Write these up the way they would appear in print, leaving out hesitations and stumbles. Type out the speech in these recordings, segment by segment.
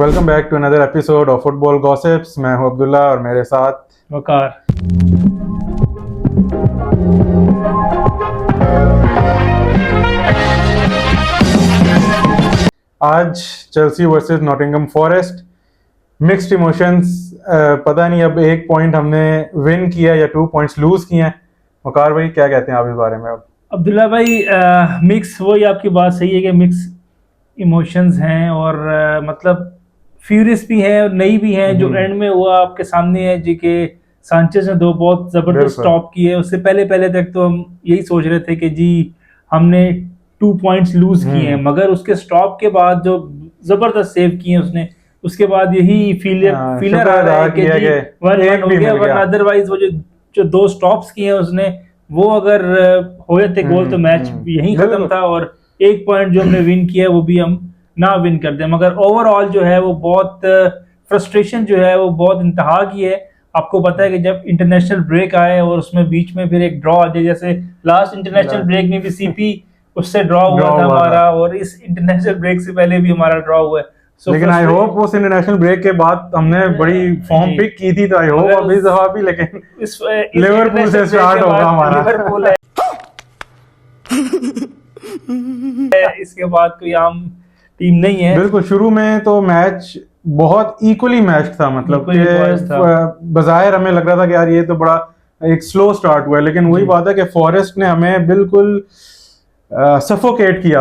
Welcome back to another episode of football gossips. मैं हूं अब्दुल्ला और मेरे साथ वकार। आज Chelsea versus Nottingham Forest, mixed emotions. पता नहीं अब एक पॉइंट हमने विन किया या 2 पॉइंट्स लूज किए हैं। वकार भाई क्या कहते हैं आप इस बारे में? अब अब्दुल्ला भाई, मिक्स, वही आपकी बात सही है कि मिक्स इमोशंस हैं और मतलब फ्यूरियस भी हैं और नई भी हैं। जो एंड में हुआ आपके सामने है जी के सांचेज ने 2 बहुत जबरदस्त स्टॉप किए। उससे पहले पहले तक तो हम यही सोच रहे थे कि जी हमने 2 पॉइंट्स लूज किए हैं, मगर उसके स्टॉप के बाद जो जबरदस्त सेव किए उसने, उसके बाद यही फीलर आ रहा है कि जी 1-1 हो गया। वरना अदरवाइज वो जो 2 स्टॉप्स किए हैं उसने, वो अगर हो जाते गोल तो मैच यही खत्म था और 1 पॉइंट जो हमने विन किया वो भी हम ना विन कर दे। मगर ओवरऑल जो है वो बहुत फ्रस्ट्रेशन जो है वो बहुत इंतहा की है। आपको पता है कि जब इंटरनेशनल ब्रेक आए और उसमें बीच में फिर एक ड्रॉ आ जाए, जैसे लास्ट इंटरनेशनल ब्रेक में भी सीपी उससे ड्रॉ हुआ था हमारा, और इस इंटरनेशनल ब्रेक से पहले भी हमारा ड्रॉ हुआ है। लेकिन आई होप उस इंटरनेशनल ब्रेक के बाद हमने बड़ी फॉर्म पिक की थी, तो आई होप अब इस दफा भी, लेकिन लिवरपूल से स्टार्ट होगा हमारा। लिवरपूल है इसके बाद कोई आम टीम नहीं है। बिल्कुल, शुरू में तो मैच बहुत इक्वली मैच था, मतलब कि बजायर हमें लग रहा था कि यार ये तो बड़ा एक स्लो स्टार्ट हुआ है, लेकिन वही बात है कि फॉरेस्ट ने हमें बिल्कुल सफोकेट किया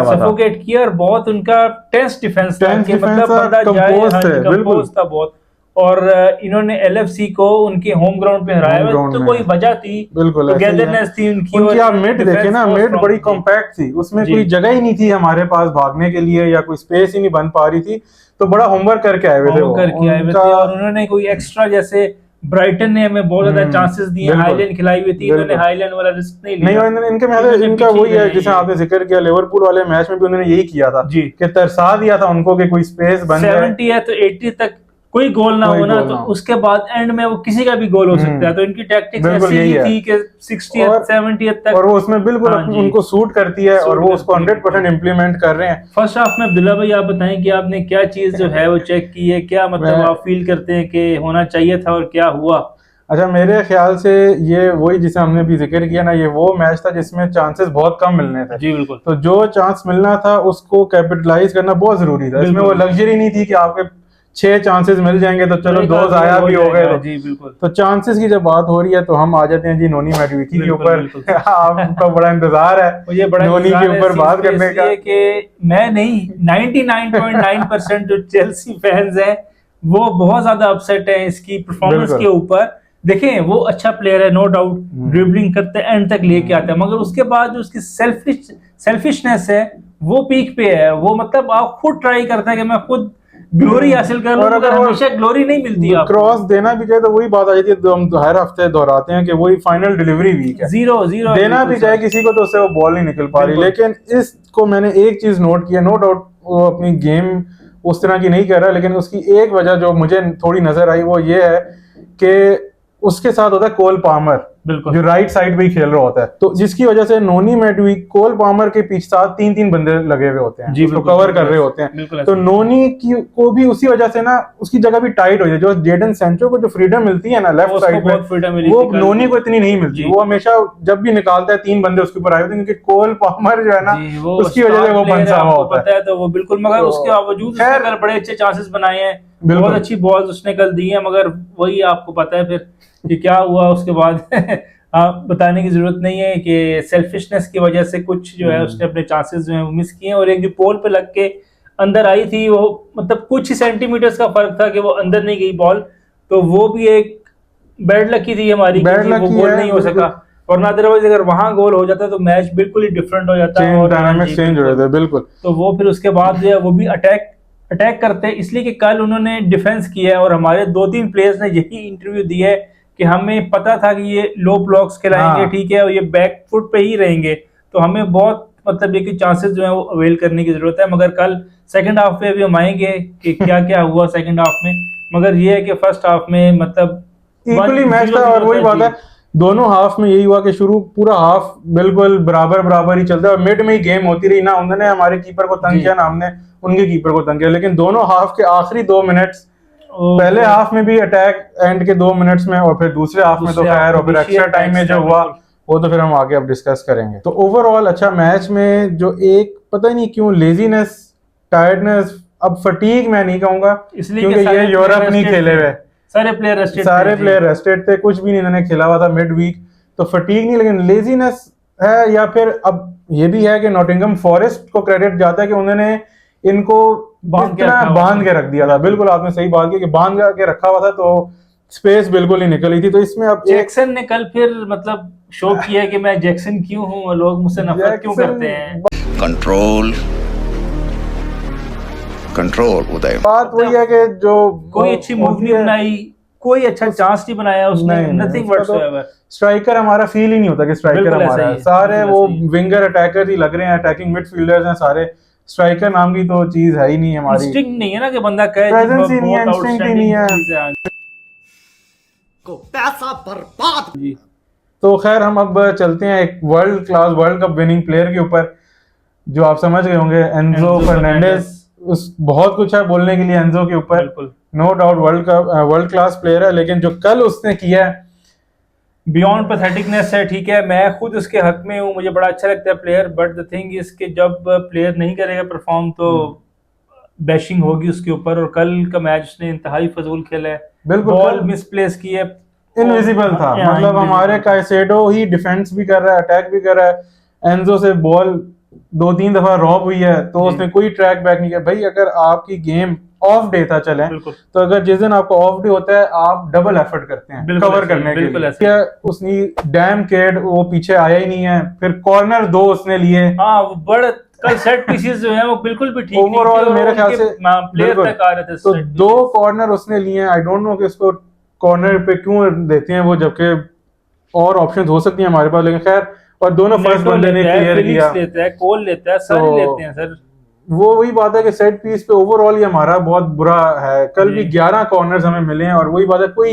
और बहुत उनका टेंस डिफेंस था, मतलब बंदा कंपोज था बहुत। और इन्होंने एलएफसी को उनके होम ग्राउंड पे हराया, तो कोई वजह थी, बिल्कुल टुगेदरनेस थी उनकी। आप मिड देखे ना, मिड बड़ी कॉम्पैक्ट थी, उसमें कोई जगह ही नहीं थी हमारे पास भागने के लिए, या कोई स्पेस ही नहीं बन पा रही थी। तो बड़ा होमवर्क करके आए हुए थे और उन्होंने कोई एक्स्ट्रा, जैसे ब्राइटन ने हमें बहुत ज्यादा चांसेस दिए, हाईलैंड खिलाई हुई थी, इन्होंने हाईलैंड वाला रिस्क नहीं लिया। इनका वही है जिसे आपने जिक्र किया, लिवरपूल वाले मैच में भी उन्होंने यही किया था कि तरसा दिया था उनको कि कोई स्पेस बन जाए। 70 है तो 80 तक कोई गोल ना होना, तो उसके बाद एंड में वो किसी का भी गोल हो सकता है। तो इनकी टैक्टिक्स ऐसी ही थी कि 60th 70th तक, और वो उसमें बिल्कुल उनको सूट करती है और वो उसको 100% इम्प्लीमेंट कर रहे हैं। फर्स्ट हाफ में अब्दुल्ला भाई आप बताएं कि आपने क्या चीज जो है वो चेक की है, क्या मतलब आप फील करते हैं कि होना चाहिए था और क्या हुआ? अच्छा, मेरे ख्याल से ये वही जिसे हमने भी जिक्र किया ना, ये वो मैच था जिसमें चांसेस बहुत कम मिलने थे। जी बिल्कुल। तो जो चांस मिलना था उसको कैपिटलाइज करना बहुत जरूरी था। इसमें वो लग्जरी नहीं थी कि आपके 6 चांसेस मिल जाएंगे तो चलो 2 जाया भी हो गए। जी बिल्कुल। तो चांसेस की जब बात हो रही है तो हम आ जाते हैं जी नोनी मैडविकी के ऊपर। आपका बड़ा इंतजार है मुझे नोनी के ऊपर बात करने का। कि मैं नहीं, 99.9% जो चेल्सी फैंस हैं वो बहुत ज्यादा अपसेट है इसकी परफॉर्मेंस के ऊपर। देखें, वो अच्छा प्लेयर है, नो डाउट, ड्रिबलिंग करते एंड तक लेके आता है, मगर उसके बाद जो उसकी सेल्फिशनेस है वो पीक पे है। वो मतलब आप खुद ट्राई करता है कि मैं खुद ग्लोरी हासिल कर लूं, मगर हमेशा ग्लोरी नहीं मिलती। क्रॉस देना भी चाहे तो वही बात आ जाती है, तो हम हर हफ्ते दोहराते हैं कि वही फाइनल डिलीवरी वीक है। जीरो देना भी चाहे किसी को तो उससे वो बॉल नहीं निकल पा रही। लेकिन इसको मैंने एक चीज नोट किया, नो डाउट वो अपनी गेम उस तरह की नहीं कर रहा, लेकिन उसकी एक वजह जो मुझे थोड़ी नजर आई वो ये है कि उसके साथ होता है कोल पामर, जो राइट साइड पे ही खेल रहा होता है, तो जिसकी वजह से नोनी मैडविक कोल पामर के पीछे साथ 3-3 बंदे लगे हुए होते हैं, उसको कवर कर रहे होते हैं। तो नोनी को भी उसी वजह से ना उसकी जगह भी टाइट हो जाए। जो जेडन सैंचो को जो फ्रीडम मिलती है ना लेफ्ट साइड में, वो नोनी को इतनी नहीं मिलती। वो हमेशा जब भी निकालता है 3 बंदे उसके ऊपर आए होते हैं, क्योंकि कोल पामर जो है ना उसकी वजह से वो फंसा हुआ होता है। तो वो बिल्कुल, मगर उसके बावजूद उसने बड़े अच्छे चांसेस बनाए हैं, बहुत अच्छी बॉल्स उसने कल दी है। मगर वही आपको पता है फिर कि क्या हुआ उसके बाद आप बताने की जरूरत नहीं है कि सेल्फिशनेस की वजह से कुछ जो है उसने अपने चांसेस जो है वो मिस किए। और एक जो पोल पे लग के अंदर आई थी, वो मतलब कुछ ही सेंटीमीटर्स का फर्क था कि वो अंदर नहीं गई बॉल, तो वो भी एक बैड लकी थी हमारी, वो गोल नहीं हो सका। और अदरवाइज अगर वहां गोल हो जाता तो मैच बिल्कुल ही डिफरेंट हो जाता है और डायनामिक्स चेंज हो जाते। बिल्कुल। तो वो फिर उसके बाद जो है वो भी अटैक करते हैं, इसलिए कि कल उन्होंने डिफेंस किया है और हमारे 2-3 प्लेयर्स ने यही इंटरव्यू दिया है कि हमें पता था कि ये लो ब्लॉक्स खिलाएंगे, ठीक है, और ये बैक फुट पे ही रहेंगे, तो हमें बहुत मतलब ये चांसेस जो है वो अवेल करने की जरूरत है। मगर कल सेकंड हाफ में भी हम आएंगे कि क्या क्या हुआ सेकंड हाफ में, मगर ये है कि फर्स्ट हाफ में मतलब इक्वली मैच था। और वही बात है दोनों हाफ में यही हुआ कि शुरू पूरा हाफ बिल्कुल बराबर बराबर ही चलता है और मिड में ही गेम होती रही, ना उन्होंने हमारे कीपर को तंग किया ना हमने उनके कीपर को तंग किया। लेकिन दोनों हाफ के आखिरी 2 मिनट्स, पहले हाफ में भी अटैक एंड के 2 मिनट्स में और फिर दूसरे हाफ में तो खैर, और फिर एक्स्ट्रा टाइम में जो हुआ वो तो फिर हम आगे अब डिस्कस करेंगे। तो ओवरऑल अच्छा मैच में जो एक पता ही नहीं क्यों लेजीनेस, टायर्डनेस, अब फटीग मैं नहीं कहूंगा क्योंकि ये यूरोप नहीं खेले हुए, सारे प्लेयर रेस्टेड थे, कुछ भी नहीं इन्होंने खेला हुआ था मिड वीक, तो फटीग नहीं लेकिन लेजीनेस है। या फिर अब ये भी है कि नॉटिंघम फॉरेस्ट को क्रेडिट जाता है कि उन्होंने इनको बांध के रख दिया था। बिल्कुल आपने सही बात की कि बांध के रखा हुआ था तो स्पेस बिल्कुल ही निकली थी। तो इसमें अब जैक्सन ने कल फिर मतलब शो किया कि मैं जैक्सन क्यों हूं और लोग मुझसे नफरत क्यों करते हैं। कंट्रोल उदय, बात वही है कि जो कोई अच्छी मूव नहीं बनाई, कोई अच्छा चांस नहीं बनाया उसने, नथिंग व्हाटसोएवर। स्ट्राइकर हमारा फील ही नहीं होता कि स्ट्राइकर हमारा है, सारे वो विंगर अटैकर ही लग रहे हैं, अटैकिंग मिडफील्डर्स हैं सारे, स्ट्राइकर नाम की तो चीज है ही नहीं हमारी। इंस्टिंक्ट नहीं है ना कि बंदा कहे प्रेजेंस ही नहीं है, इंस्टिंक्ट ही नहीं है, को पैसा बर्बाद। तो खैर हम अब चलते हैं एक world class world cup winning player के ऊपर, जो आप समझ गए होंगे, एंजो फर्नांडिस। उस बहुत कुछ है बोलने के लिए एंजो के ऊपर, no doubt world class player है, लेकिन जो कल उसने किया है बियॉन्ड पैथेटिकनेस है। ठीक है, मैं खुद उसके हक में हूँ, मुझे बड़ा अच्छा लगता है player, but the thing is कि जब प्लेयर नहीं करेगा परफॉर्म तो बैशिंग होगी उसके ऊपर। और कल का मैच उसने इंतहाई फजूल खेला है, बिल्कुल बॉल मिसप्लेस की है, इनविजिबल था, मतलब हमारे काइसेडो ही डिफेंस भी कर रहा है, अटैक भी कर रहा है, एंजो से बॉल 2-3 दफा रॉब हुई है तो उसने कोई ट्रैक बैक नहीं किया। भाई अगर आपकी गेम ऑफ डे था चले, तो अगर जिस दिन आपको ऑफ डे होता है आप डबल एफर्ट करते हैं कवर करने के लिए। उसने डैम केड वो पीछे आया ही नहीं है, फिर कॉर्नर 2 उसने लिए। हाँ बड़ा कल सेट पीसेस जो है वो बिल्कुल भी ठीक नहीं थे, ओवरऑल मेरे ख्याल से प्लेयर तक आ रहे थे। तो 2 कॉर्नर उसने लिए। आई डोंट नो कि इसको कॉर्नर पे क्यों देते हैं वो, जबकि और ऑप्शन हो सकती है हमारे पास, लेकिन खैर। और दोनों फर्स्ट बंदे ने क्लियर किया, लेता है, कोल लेता है, सारे लेते हैं सर। वो वही बात है कि सेट पीस पे ओवरऑल ही हमारा बहुत बुरा है। कल भी 11 कॉर्नर्स हमें मिले हैं, और वही बात है कोई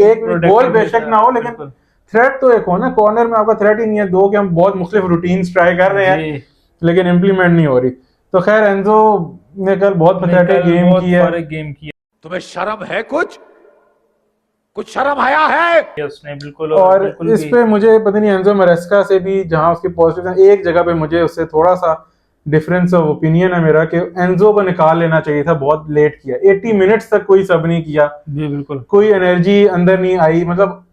एक गोल बेशक ना हो लेकिन थ्रेट तो एक हो ना। कॉर्नर में आपका थ्रेट ही नहीं है, 2 के हम बहुत मुख्तलिफ रूटीन्स ट्राई कर रहे हैं लेकिन इम्प्लीमेंट नहीं हो रही। तो खैर एंजो ने कल बहुत पैथेटिक गेम किया। तुम्हें शर्म है? कुछ शर्म आया है उसने बिल्कुल। और इस पे मुझे पता नहीं एंजो मैरेस्का से भी, जहां उसके पॉजिटिव है, एक जगह पे मुझे उससे थोड़ा सा डिफरेंस ऑफ ओपिनियन है मेरा कि एंजो को निकाल लेना चाहिए था, बहुत लेट किया। 80 मिनट्स तक कोई सब नहीं किया जी, बिल्कुल कोई एनर्जी अंदर नहीं आई। मतलब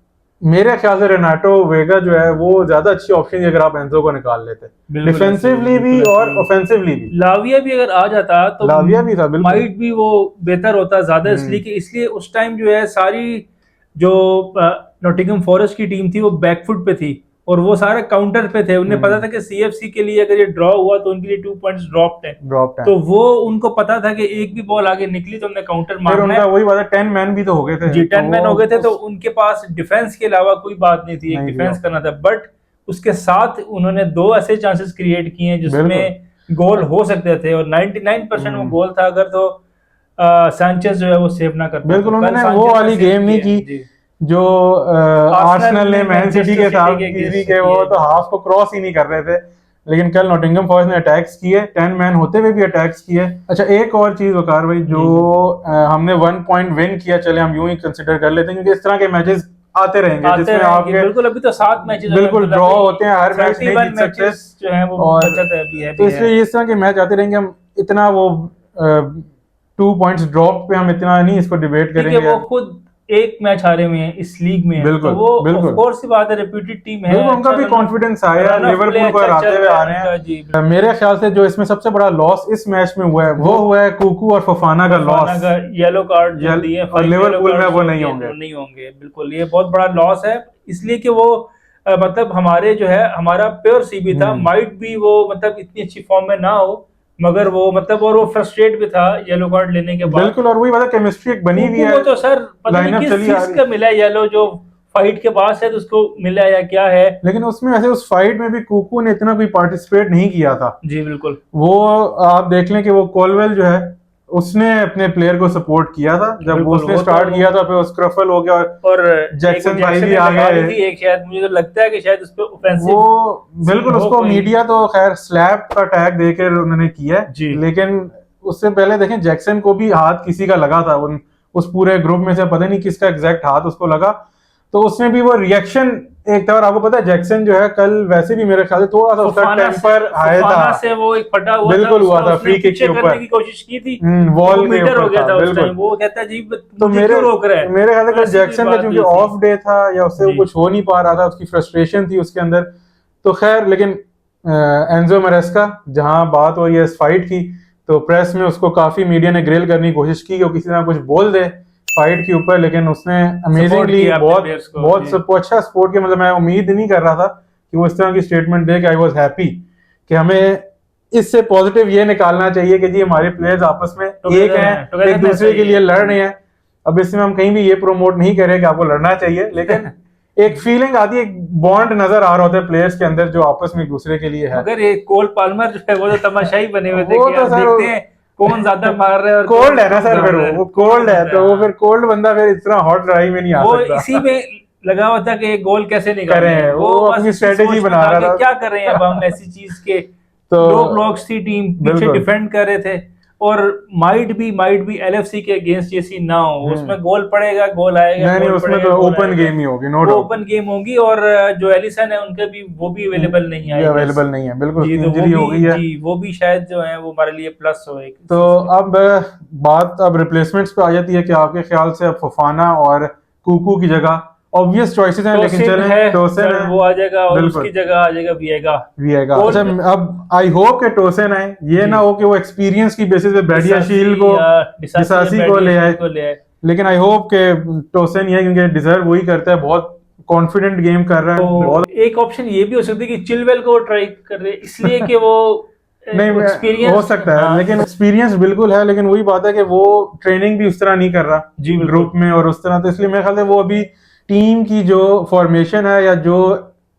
मेरे ख्याल से रेनाटो वेगा जो है वो ज्यादा अच्छी ऑप्शन अगर आप एंजो को निकाल लेते, डिफेंसिवली भी और ऑफेंसिवली भी। लाविया भी अगर आ जाता तो लाविया भी था, माइट भी वो बेहतर होता ज्यादा, इसलिए उस टाइम जो है सारी जो नॉटिंघम फॉरेस्ट की टीम थी वो बैकफुट पे थी और वो सारे काउंटर पे थे। उन्हें पता था कि सीएफसी के लिए अगर ये ड्रॉ हुआ तो उनके लिए 2 पॉइंट्स ड्रॉप्ड है, तो वो उनको पता था कि एक भी बॉल आगे निकली तो हमने काउंटर मारना है। वही बात है, 10 मैन भी तो हो गए थे जी, 10 मैन हो गए थे, तो उनके पास डिफेंस के अलावा कोई बात नहीं थी, एक डिफेंस करना था। बट उसके साथ उन्होंने 2 ऐसे चांसेस क्रिएट किए जिसमें गोल हो सकते थे और 99% वो गोल था अगर तो सैंचेज जो है वो सेव ना करता। बिल्कुल उन्होंने वो वाली गेम नहीं की जो आर्सेनल ने मैन सिटी के साथ की के, वो तो हाफ को क्रॉस ही नहीं कर रहे थे। लेकिन कल नॉटिंघम फॉरेस्ट ने अटैक्स किए, 10 मैन होते हुए भी अटैक्स किए। अच्छा एक और चीज वकार भाई, जो हमने 1 पॉइंट विन किया, चले हम यूं ही कंसिडर कर लेते हैं क्योंकि इस तरह के मैचेस आते रहेंगे जिसमें आपके बिल्कुल अभी तो 7 मैचेस बिल्कुल ड्रॉ होते हैं, हर मैच नहीं जीत सकते जो है वो बचत है अभी है। तो इसलिए इस तरह के मैच आते रहेंगे। हम इतना वो 2 पॉइंट्स ड्रॉप पे हम इतना नहीं इसको डिबेट करेंगे। वो खुद एक मैच हारे हुए हैं इस लीग में, बिल्कुल, तो वो ऑफ कोर्स की बात है, रेप्यूटेड टीम है, उनका भी कॉन्फिडेंस आया, लिवरपूल को हराते हुए आ रहे हैं। मेरे ख्याल से जो इसमें सबसे बड़ा लॉस इस मैच में हुआ है वो हुआ है कुकू और फफाना का लॉस, येलो कार्ड दिए और लिवरपूल में वो नहीं होंगे। बिल्कुल ये बहुत बड़ा लॉस है, इसलिए कि वो मतलब हमारे जो है हमारा प्योर सीबी था, माइट भी वो मतलब इतनी अच्छी फॉर्म में ना हो मगर वो मतलब और वो फ्रस्ट्रेट भी था येलो कार्ड लेने के बाद। बिल्कुल, और वही बात है केमिस्ट्री एक बनी हुई है। वो तो सर पता नहीं किस चीज का मिला येलो, जो फाइट के पास है तो उसको मिला या क्या है। लेकिन उसमें ऐसे उस फाइट में भी कुकू ने इतना कोई पार्टिसिपेट नहीं किया था। जी बिल्कुल, वो आप देख लें कि वो कोलवेल जो है उसने अपने प्लेयर को सपोर्ट किया था जब बिल्कुल, उसने वो स्टार्ट तो- किया था, फिर स्क्रफल हो गया और जैक्सन भाई भी ने आ लगा गए। दी थी एक, शायद मुझे तो लगता है कि शायद उस पे ऑफेंसिव वो बिल्कुल हो उसको कोई। मीडिया तो खैर स्लैप का टैग देकर उन्होंने किया है, जी। लेकिन उससे पहले देखें जैक्सन को भी हाथ किसी का लगा था, उस पूरे ग्रुप में से पता नहीं किसका एग्जैक्ट हाथ उसको लगा, तो उसने भी वो रिएक्शन एक था। और आपको पता है जैक्सन जो है कल वैसे भी मेरे ख्याल से थोड़ा सा उसका टेम्पर हाई था, फुफाना से वो एक फटा हुआ बिल्कुल हुआ था उसने फ्री किक पीछे के करने ऊपर, की कोशिश की थी, वॉल वो के मीटर हो ऊपर गया था उस बिल्कुल। टाइम। वो कहता है जी तो मुझे मेरे क्यों रोक रहा है, मेरे ख्याल से तो ऐसी जैक्सन कोई का बात क्योंकि हुई थी। ऑफ डे था या उससे वो जी। कुछ हो नहीं पा रहा था, उसकी फ्रस्ट्रेशन थी उसके अंदर, तो खैर। लेकिन एंजो मैरेस्का जहां बात हो रही है इस फाइट की, तो प्रेस में उसको काफी मीडिया ने ग्रिल करने की कोशिश की कि वो किसी तरह कुछ बोल दे फाइट के ऊपर, लेकिन उसने अमेजिंगली किया अपने बहुत players को, बहुत जी। अच्छा सपोर्ट किया। मतलब मैं उम्मीद नहीं कर रहा था कि वो इस तरह की स्टेटमेंट दे कि आई वॉज हैप्पी, कि हमें इससे पॉजिटिव ये निकालना चाहिए कि जी हमारे प्लेयर्स आपस में एक हैं, एक दूसरे के लिए लड़ रहे हैं। अब इसमें हम कहीं भी ये प्रोमोट नहीं करें कि आपको लड़ना चाहिए, लेकिन एक फीलिंग आती है, एक बॉन्ड नजर आ रहा होता है प्लेयर्स के अंदर जो आपस में एक दूसरे के लिए है। मगर ये कोल पाल्मर जो है वो तो तमाशाई बने हुए थे वो कि तो यार सर देखते हैं कौन ज्यादा मार रहा है और कोल्ड है ना कौन सर, मार फिर रहा है। वो कोल्ड है, तो वो हाँ। फिर कोल्ड बंदा फिर इतना हॉट लड़ाई में नहीं आ वो सकता। इसी में लगा हुआ था कि ये गोल कैसे निकालें, करें, वो बस अपनी इसी strategy सोच में बना था रहा कि था। क्या कर रहे हैं अब हम ऐसी चीज के। तो लो ब्लॉक्स थी टीम, पीछे बिल्कुल। डिफेंड कर रहे थे, और माइट भी एलएफसी के अगेंस्ट ये सीन ना हो, उसमें गोल पड़ेगा, गोल आएगा, नहीं नहीं, गोल उसमें पड़ेगा, तो गोल ओपन आएगा। गेम ही होगी, नो वो डाउट। ओपन गेम होगी, और जो एलिसन है उनके भी वो भी अवेलेबल नहीं ये है अवेलेबल नहीं है, बिल्कुल जी, उसकी तो वो इंजरी हो भी गई है। जी वो भी शायद जो है वो हमारे लिए प्लस हो एक तो अब बात अब रिप्लेसमेंट्स पे आ जाती है कि आपके ख्याल से अब फफाना और कुकू की जगह ऑब्वियस चॉइसेस हैं, लेकिन टोसिन चलें है टोसन सर, है, वो आ जाएगा और बिल्कुल। उसकी जगह आ जाएगा विएगा। विएगा। और अच्छा, अब आई होप के टोसन आए, ये जी। ना हो कि वो एक्सपीरियंस की बेसिस पे बैडिया शील को डिसासी को ले आए, लेकिन आई होप के टोसन ही है, क्योंकि डिजर्व वही करता है, बहुत कॉन्फिडेंट गेम कर रहा है तो बहुत। एक ऑप्शन ये भी हो सकती है कि चिलवेल को ट्राई कर रहे हैं, इसलिए कि वो नहीं हो एक्सपीरियंस सकता है, लेकिन एक्सपीरियंस बिल्कुल है, लेकिन वही बात है कि वो ट्रेनिंग भी उस तरह नहीं कर रहा जी, बिल्कुल। ग्रुप में और उस तरह, तो इसलिए मेरे ख्याल से वो अभी टीम की जो फॉर्मेशन है या जो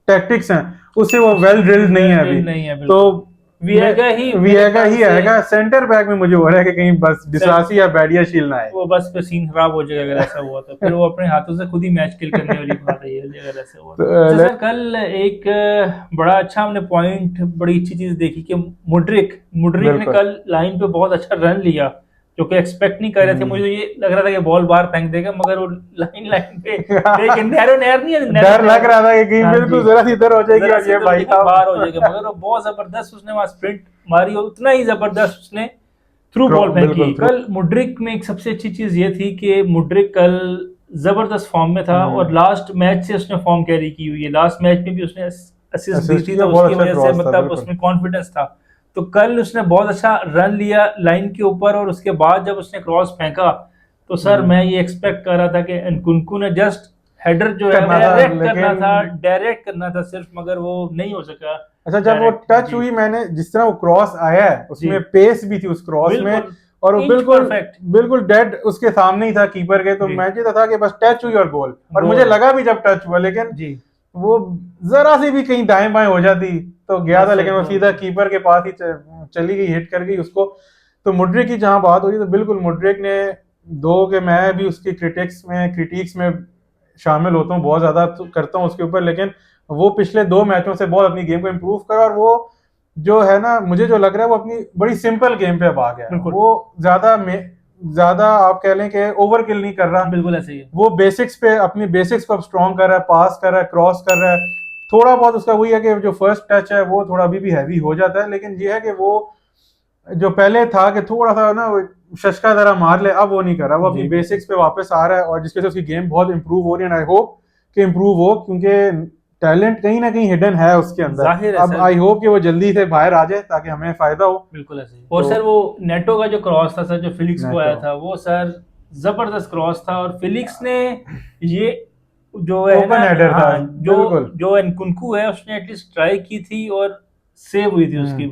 टैक्टिक्स हैं उससे वो वेल ड्रिल्ड नहीं है अभी, नहीं है, तो विएगा ही आएगा। सेंटर बैक में मुझे हो रहा है कि कहीं बस डिसासी या बैडिया शील ना आए, वो बस पे सीन खराब हो जाएगा अगर ऐसा हुआ तो, फिर वो अपने हाथों से खुद ही मैच किल करने वाली बात है अगर ऐसा हुआ तो। अच्छा सर, कल एक बड़ा अच्छा हमने पॉइंट, बड़ी अच्छी चीज देखी कि मुड्रिक ने कल लाइन पे बहुत अच्छा रन लिया, जो कि एक्सपेक्ट नहीं कर रहे थे। मुझे तो ये लग रहा था कि बॉल बाहर फेंक देगा, मगर वो लाइन पे लेकिन नहर नहीं है, डर लग रहा था कि कहीं बिल्कुल जरा सी इधर हो जाएगी और ये भाई साहब बाहर हो जाएगा, मगर वो बहुत जबरदस्त उसने वहां स्प्रिंट मारी और उतना ही जबरदस्त उसने थ्रू बॉल फेंकी। कल मुड्रिक में एक सबसे अच्छी चीज ये थी कि मुड्रिक कल जबरदस्त फॉर्म में था, और लास्ट मैच से उसने फॉर्म कैरी की हुई है। लास्ट मैच में भी उसने असिस्ट दी थी, तो उसकी वजह से मतलब उसमें कॉन्फिडेंस था। तो कल उसने बहुत अच्छा रन लिया लाइन के ऊपर, और उसके बाद जब उसने क्रॉस फेंका तो सर मैं ये एक्सपेक्ट कर रहा था कि एनकुंकू ने जस्ट हेडर जो है डायरेक्ट करना था सिर्फ, मगर वो नहीं हो सका। अच्छा, जब वो टच हुई, मैंने जिस तरह वो क्रॉस आया है उसमें पेस भी थी उस क्रॉस में, और वो बिल्कुल डेड उसके सामने ही था कीपर के, तो मैं चाहता था कि बस टच हुई और गोल, और मुझे लगा भी जब टच हुआ, लेकिन वो जरा सी भी कहीं दाएं बाएं हो जाती तो गया था, लेकिन वो सीधा कीपर के पास ही चली गई, हिट कर गई उसको। तो मुड्रिक की जहां बात हो रही, तो बिल्कुल मुड्रिक ने के मैं भी उसकी क्रिटिक्स में शामिल होता हूँ, बहुत ज्यादा करता हूँ उसके ऊपर, लेकिन वो पिछले 2 मैचों से बहुत अपनी गेम को इम्प्रूव करा, और वो जो है ना, मुझे जो लग रहा है वो अपनी बड़ी सिंपल गेम पे अब आ गया, वो ज्यादा आप कह लें कि ओवरकिल नहीं कर रहा, बिल्कुल ऐसे ही है। वो बेसिक्स पे अपनी बेसिक्स को अब स्ट्रॉन्ग कर रहा है, पास कर रहा है, क्रॉस कर रहा है, थोड़ा बहुत उसका वही है कि जो फर्स्ट टच है वो थोड़ा अभी भी हैवी हो जाता है, लेकिन ये है कि वो जो पहले था कि थोड़ा सा ना शशका तरह मार ले, अब वो नहीं कर रहा, वो अपनी बेसिक्स पे वापस आ रहा है, और जिसके से उसकी गेम बहुत इंप्रूव हो रही है। आई होप कि इंप्रूव हो, क्योंकि टैलेंट कहीं ना कहीं हिडन है उसके अंदर। अब आई होप कि वो जल्दी से बाहर आ जाए ताकि हमें फायदा हो। बिल्कुल ऐसे ही। और सर वो नेटो का जो क्रॉस था सर, जो फिलिक्स को आया था, वो सर जबरदस्त क्रॉस था, और फिलिक्स ने ये जो है ओपन हेडर था, जो एनकुंकू है उसने एटलीस्ट ट्राई की थी और सेव हुई थी उसकी,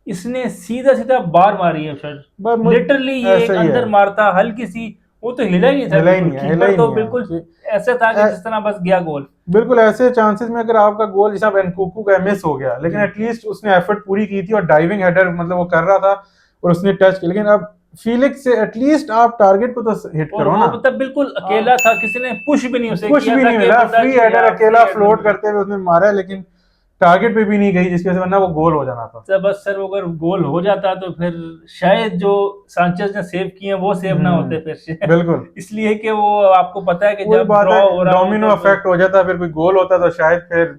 इसने सीधा बार मारी है सर, लिटरली ये अंदर मारता हल्की सी, वो तो हिला ही नहीं था, कीपर तो बिल्कुल ऐसा था कि जिस तरह बस गया गोल। बिल्कुल ऐसे चांसेस में अगर आपका गोल जैसा एनकुंकू का मिस हो गया, लेकिन एटलीस्ट उसने एफर्ट पूरी की थी और डाइविंग हेडर मतलब वो कर रहा था और उसने टच किया, लेकिन अब फीलिक्स से एटलीस्ट आप टारगेट को तो हिट और करो वो ना। मतलब बिल्कुल अकेला था, किसी ने पुश भी नहीं उसे कुछ किया भी था नहीं कि मिला, बंदा फ्री जी हेडर आप अकेला free फ्लोट header करते हुए उसने मारा, लेकिन टारगेट पे भी नहीं गई, जिसकी वजह से वरना वो गोल हो जाना था। सर बस सर वो अगर गोल हो जाता तो फिर शायद जो सांचेज ने सेव किए हैं वो सेव ना होते फिर बिल्कुल इसलिए कि वो आपको पता है कि वही जब बात ड्रॉ हो है, रहा हो डोमिनो तब इफेक्ट हो जाता, फिर कोई गोल होता तो शायद फिर।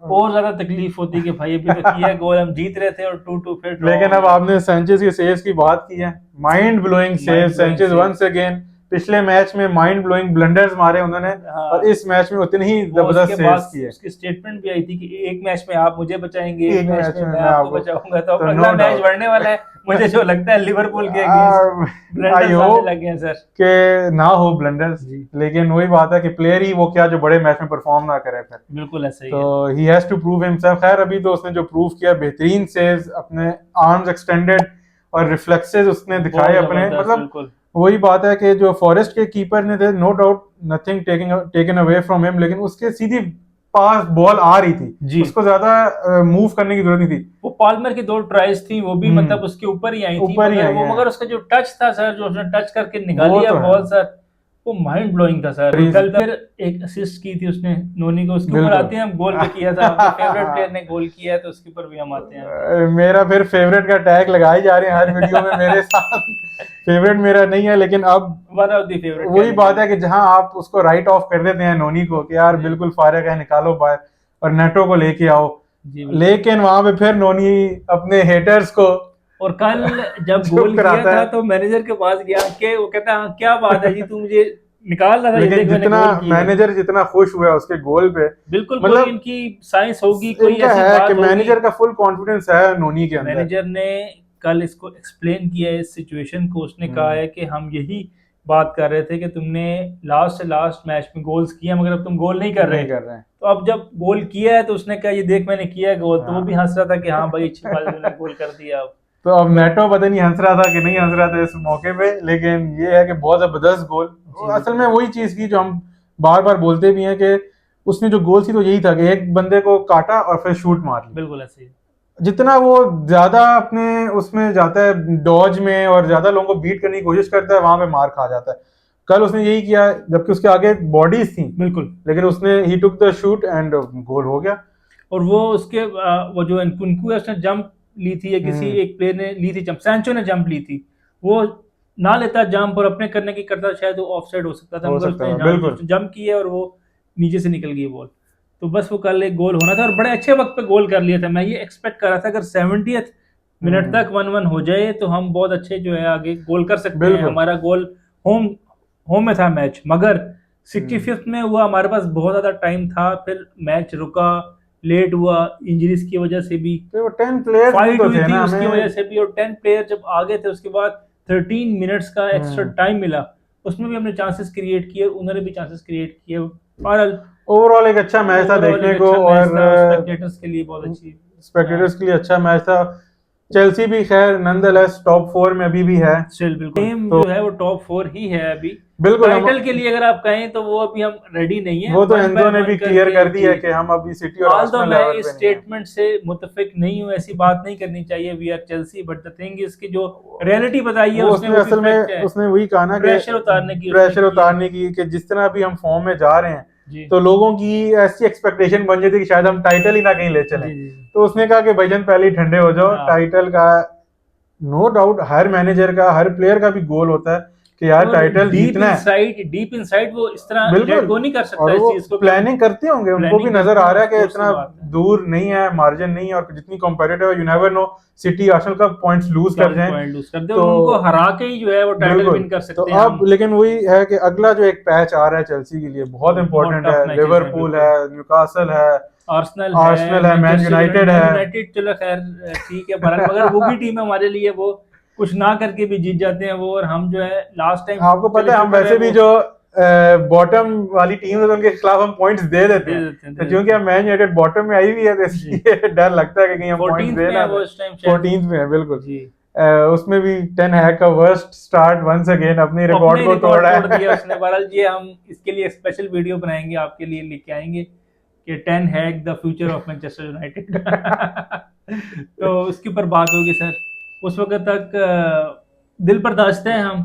और ज्यादा तकलीफ होती कि भाई अभी तो किया गोल, हम जीत रहे थे और 2-2 फिर ड्रॉ लेकिन हो अब गया। आपने सैंचेज के सेव्स की बात की है, mind blowing save, Mind blowing Sanchez save। Once again. पिछले मैच में माइंड ब्लोइंग ब्लंडर्स मारे उन्होंने, हाँ और इस मैच में उतनी ही वो जबरदस्त उसके बाद सेव्स किए। उसकी स्टेटमेंट भी आई थी कि एक मैच में आप मुझे बचाएंगे, एक एक मैच मैच में में मैं मैं आपको आपको, बचाऊंगा। तो अब तो अगला नो मैच डाउट बढ़ने वाला है, मुझे जो लगता है लिवरपूल के अगेंस्ट आई ब्लंडर्स आने होप लगे हैं सर। के ना हो ब्लंडर्स, जी लेकिन वही बात है कि प्लेयर ही वो क्या जो बड़े मैच में परफॉर्म ना करे फिर, बिल्कुल ऐसा ही तो है। He has to prove himself. खैर अभी तो उसने जो प्रूव किया, बेहतरीन सेव्स, अपने आर्म्स एक्सटेंडेड और रिफ्लेक्सेस उसने दिखाए बहुत अपने, जबरदस्त मतलब बिल्कुल। वही बात है कि जो फॉरेस्ट के कीपर ने थे, no doubt nothing taken away from him, लेकिन उसके सीधी पास बॉल आ रही थी, जी उसको ज्यादा मूव करने की जरूरत नहीं थी। वो पाल्मर की 2 ट्राइज थी, वो भी मतलब उसके ऊपर ही आई थी, ऊपर ही आई है, मगर उसका जो टच था सर, जो उसने टच करके निकाली वो है तो है। बॉल सर, वो माइंड ब्लोइंग था सर। Crazy। कल फिर एक असिस्ट की थी उसने नोनी को, उसके ऊपर बिल्कुल आते हैं हम, गोल पे किया था अपने फेवरेट प्लेयर ने गोल किया है तो उसके ऊपर भी हम आते हैं। मेरा फिर फेवरेट का टैग लगाए जा रहे हैं हर वीडियो में मेरे साथ। फेवरेट मेरा नहीं है, लेकिन अब वन ऑफ द फेवरेट वही बात है कि जहां आप उसको राइट ऑफ कर देते हैं नोनी को कि यार बिल्कुल फारिग है, निकालो बाहर और नेटो को लेके आओ, जी बिल्कुल। लेकिन वहां पे फिर नोनी अपने हेटर्स को और कल जब चुप गोल किया कराता था है। तो मैनेजर के पास गया के वो कहता हाँ, क्या बात है जी, तू मुझे निकाल रहा था, ये लेकिन देख मैंने जितना गोल किया है। मैनेजर जितना खुश हुआ उसके गोल पे, बिल्कुल कोई मतलब इनकी साइंस होगी, कोई इनका ऐसी है कि बात होगी। मैनेजर का फुल कॉन्फिडेंस है नोनी के अंदर। मैनेजर ने कल इसको एक्सप्लेन किया है इस सिचुएशन को, उसने कहा है कि हम यही बात कर रहे थे कि तुमने लास्ट से लास्ट मैच में गोल्स किए मगर अब तुम गोल नहीं कर रहे, नहीं कर रहे हैं। तो अब जब गोल किया है तो उसने कहा ये देख मैंने किया है गोल, तो वो भी हंस रहा था कि हाँ भाई अच्छी बात है तुमने गोल कर दिया। अब तो अब नेटो पता नहीं हंस रहा था कि नहीं हंस रहा था इस मौके पे, लेकिन ये है कि बहुत जबरदस्त गोल। असल में वही चीज की जो हम बार बार बोलते भी हैं कि उसने जो गोल थी तो यही था कि एक बंदे को काटा और फिर शूट मार ली। बिल्कुल ऐसे ही। जितना वो ज्यादा अपने उसमें जाता है डॉज में और ज्यादा लोगों को बीट करने की कोशिश करता है, वहां पे मार खा जाता है। कल उसने यही किया, जबकि उसके आगे बॉडीज थी, बिल्कुल। लेकिन उसने ही टुक द शूट एंड गोल हो गया। और वो उसके वो जो एनकुंकू है उसने जंप ली थी, या किसी एक प्लेयर ने ली थी जंप, सैंचो ने जंप ली थी, वो ना लेता जंप और अपने करने की करता शायद वो ऑफसाइड हो सकता था, हो मगर सकता उसने है, बिल्कुल। जंप की है और वो नीचे से निकल गई बॉल। तो बस वो कल एक गोल होना था और बड़े अच्छे वक्त पे गोल कर लिया था। मैं ये एक्सपेक्ट कर रहा था अगर 70th मिनट तक 1-1 हो जाए तो हम बहुत अच्छे जो है आगे गोल कर सकते हैं। बिल्कुल। हमारा गोल होम होम में था मैच, मगर 65th में हुआ, हमारे पास बहुत ज्यादा टाइम था, फिर मैच रुका, लेट हुआ इंजरीज की वजह से भी, तो वो 10 प्लेयर्स भी फाइट तो हुई थे थी ना उसकी हमें। वजह से भी, और 10 प्लेयर जब आगे थे उसके बाद 13 मिनट्स का एक्स्ट्रा टाइम मिला, उसमें भी हमने चांसेस क्रिएट किए, उन्होंने भी चांसेस क्रिएट किए। बहरहाल ओवरऑल एक अच्छा मैच था ओवरऑल देखने एक को, अच्छा मैच था, और स्पेक्टेटर्स के लिए बहुत अच्छी। स्पेक्टेटर्स के लिए अच्छा मैच था। चेल्सी भी खैर नंदलेस टॉप 4 में अभी भी है, स्टिल बिल्कुल टीम तो जो है वो टॉप 4 ही है अभी। बिल्कुल हम, टाइटल के लिए अगर आप कहें तो वो अभी हम रेडी नहीं है, वो तो वन एंजो बाय ने वन भी क्लियर करके कर दिया जी। कि हम अभी सिटी और ऑल्दो आर्सेनल मैं लेवल इस पे नहीं है। स्टेटमेंट से मुतफिक नहीं हूँ, ऐसी बात नहीं करनी चाहिए we are Chelsea, but the thing इसकी जो रियलिटी बताई है वो उसमें उसने वो भी असल फैक्ट में है। उसने वही कहा ना कि प्रेशर उतारने की उसने प्रेशर की है। उतारने की, कि जिस तरह अभी हम फॉर्म में जा रहे हैं जी तो लोगों की ऐसी एक्सपेक्टेशन बन जाती है कि शायद हम टाइटल ही ना कहीं ले चलें। जी जी। तो उसने कहा कि भाईजान पहले ही ठंडे हो जाओ, हाँ। टाइटल का नो डाउट हर मैनेजर का हर प्लेयर का भी गोल होता है कि यार और टाइटल जीतना है। डीप इनसाइड वो इस तरह लेट बिल्कुल, गो नहीं कर सकता और इस वो चीज को कि प्लानिंग करते होंगे, उनको भी प्लानिंग नजर करते आ हैं, रहा है कि of course इतना ये बात है। दूर नहीं है, मार्जिन नहीं है, और जितनी कॉम्पिटिटिव है, you never know city Arsenal का पॉइंट्स लूज कर जाएं पॉइंट लूज कर दे तो और उनको हरा के ही जो है वो टाइटल बिल्कुल। विन कर तो सकते हैं अब हम। लेकिन वही है कि अगला जो एक पैच आ रहा है चेल्सी के लिए बहुत इंपॉर्टेंट टफ है, मैचेस हैं लिवरपूल बिल्कुल। है, न्यूकासल है, आर्सेनल है, मैन यूनाइटेड है। यूनाइटेड चलो खैर ठीक है बहरहाल, मगर वो भी टीम है हमारे लिए, वो कुछ ना करके भी जीत जाते हैं वो, और हम जो है लास्ट टाइम आपको पता है हम वैसे भी जो बॉटम वाली टीम है उनके खिलाफ हम पॉइंट्स दे देते हैं, तो क्योंकि हम मैन यूनाइटेड बॉटम में आई हुई है तो इसलिए डर लगता है कि कहीं हम पॉइंट्स 14th दे में ना है वो इस टाइम शायद। 14th में है बिल्कुल। जी उसमें भी टेन हैग का वर्स्ट स्टार्ट वंस अगेन अपने रिकॉर्ड को तोड़ा तोड़ दिया है। उसने। बहरहाल ये हम इसके लिए स्पेशल वीडियो बनाएंगे, आपके लिए लेके आएंगे कि 10 Hag the future of Manchester United. तो उसके ऊपर बात होगी सर। उस वक्त तक दिल बर्दाश्त है हम,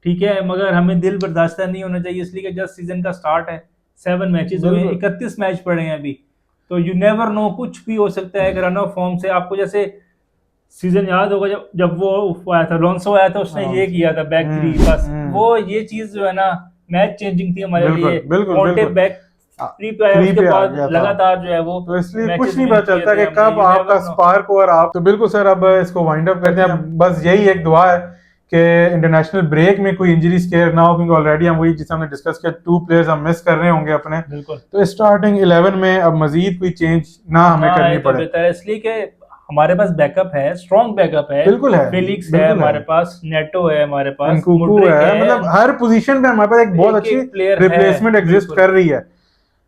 ठीक है, मगर हमें दिल बर्दाश्त नहीं होना चाहिए, इसलिए कि जस्ट सीजन का स्टार्ट है, 7 मैचेस हुए, 31 मैच पड़े हैं अभी, तो यू नेवर नो, कुछ भी हो सकता है। रन ऑफ फॉर्म से आपको, जैसे सीजन याद होगा जब वो आया था, लोन्सो आया था, उसने ये किया था बैक थ्री, बस वो ये चीज जो है ना मैच चेंजिंग थी हमारे लिए। मोंटे बैक थ्री पे आया, उसके बाद लगातार जो है वो, तो इसलिए कुछ नहीं पता चलता कि कब आपका स्पार्क हो और आप। तो बिल्कुल सर, अब इसको वाइंड अप करते हैं। बस यही एक दुआ है कि इंटरनेशनल ब्रेक में कोई इंजरी स्केयर ना हो, क्योंकि ऑलरेडी हम वही जिस हमने डिस्कस किया 2 प्लेयर्स हम मिस कर रहे होंगे अपने। तो स्टार्टिंग 11 में अब मजीद कोई चेंज ना हमें करनी पड़े, इसलिए कि हमारे पास बैकअप है, स्ट्रॉन्ग बैकअप है, बिल्कुल है, फेलिक्स है हमारे पास, नेटो है हमारे पास, नकुकू है, मतलब हर पोजीशन पे हमारे पास एक बहुत अच्छी रिप्लेसमेंट एग्जिस्ट कर रही है।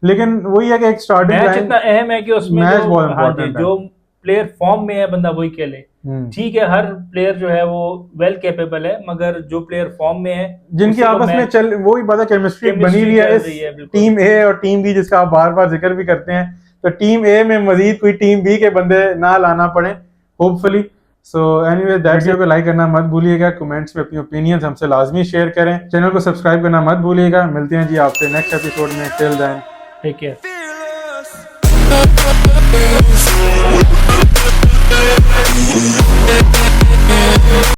लेकिन वही है कि एक स्टार्टिंग मैच इतना अहम है कि उसमें मैच बहुत इंपॉर्टेंट है, जो प्लेयर फॉर्म में है बंदा वही खेले। ठीक है, हर प्लेयर जो है वो वेल कैपेबल है, मगर जो प्लेयर फॉर्म में है, जिनकी आपस में चल वही बात है, केमिस्ट्री बनी हुई है इस टीम ए और टीम बी, जिसका आप बार बार जिक्र भी करते हैं। तो टीम ए में मजीद कोई टीम बी के बंदे ना लाना पड़े hopefully. So anyway that's video को लाइक करना मत भूलिएगा, कमेंट्स में अपनी ओपिनियंस हमसे लाजमी शेयर करें, चैनल को सब्सक्राइब करना मत भूलिएगा। मिलते हैं जी आपसे नेक्स्ट एपिसोड में, टिल देन टेक केयर।